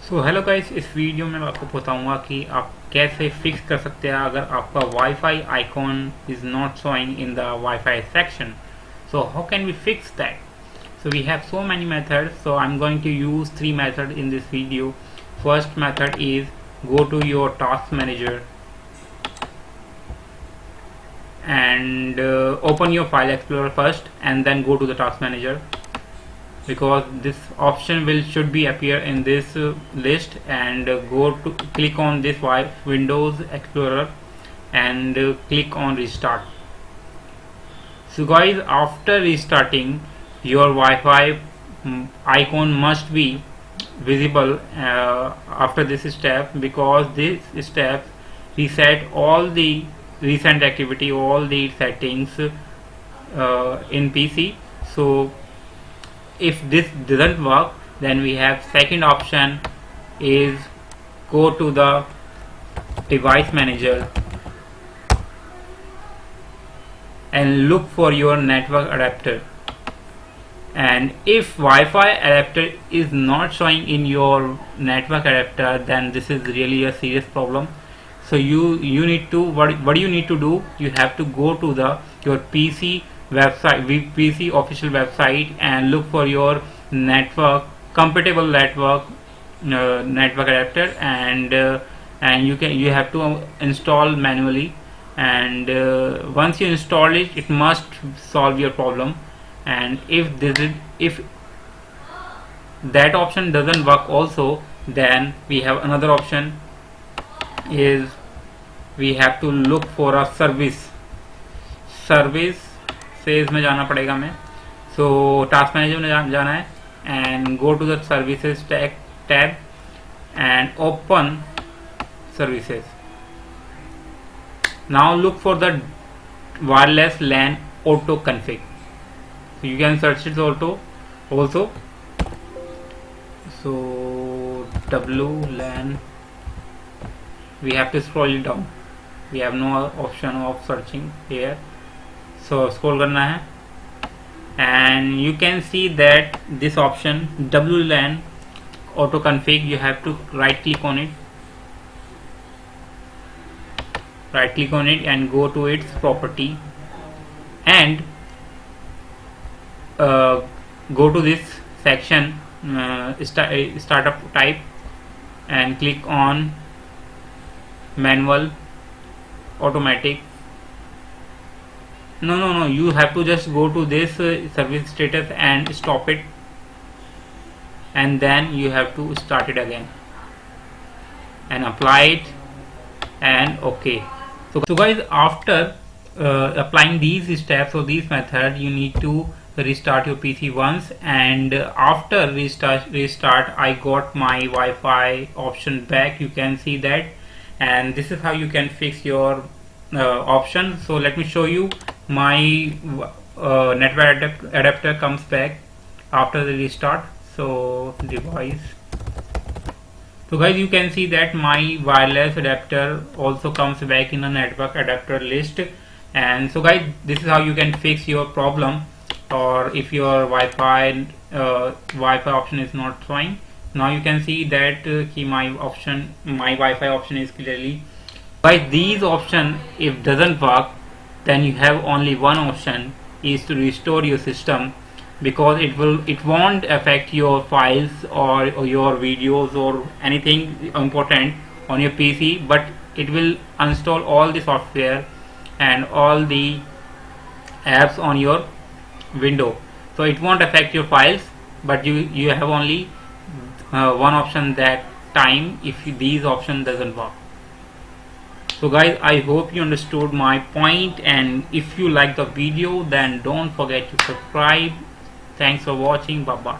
So hello guys, इस video में मैं आपको बताऊंगा कि आप कैसे फिक्स कर सकते हैं अगर आपका wifi icon is not showing in the wifi section. So how can we fix that? So we have so many methods, so I'm going to use three methods in this video. First method is go to your task manager and open your file explorer first and then go to the task manager, because this option should be appear in this list, and go to click on this Windows Explorer and click on restart. So guys, after restarting, your Wi-Fi icon must be visible after this step, because this step reset all the recent activity, all the settings in PC. So if this doesn't work, then we have second option is go to the device manager and look for your network adapter, and if Wi-Fi adapter is not showing in your network adapter, then this is really a serious problem. So you need to what you need to do, you have to go to your PC website, PC official website, and look for your compatible network adapter, and you have to install manually, and once you install it, it must solve your problem. And if that option doesn't work also, then we have another option, is we have to look for a service से इसमें जाना पड़ेगा हमें. सो task manager में जाना है and go to the services tab and open services. Now look for the wireless LAN auto config. So you can search it also. So WLAN, we have to scroll it down. We have no option of searching here, so scroll करना है, and you can see that this option WLAN auto config, you have to right click on it and go to its property, and go to this section, startup type, and click on manual automatic. No, you have to just go to this service status and stop it, and then you have to start it again and apply it, and okay. So guys, after applying these steps or these methods, you need to restart your PC once, and after restart I got my Wi-Fi option back. You can see that, and this is how you can fix your option. So let me show you. My network adapter comes back after the restart. So device. So guys, you can see that my wireless adapter also comes back in a network adapter list. And so guys, this is how you can fix your problem, or if your Wi-Fi option is not showing. Now you can see that my Wi-Fi option is clearly. Guys, these option if doesn't work, then you have only one option, is to restore your system, because it won't affect your files or your videos or anything important on your PC, but it will install all the software and all the apps on your window. So it won't affect your files, but you have only one option that time if these option doesn't work. So guys, I hope you understood my point, and if you like the video, then don't forget to subscribe. Thanks for watching. Bye bye.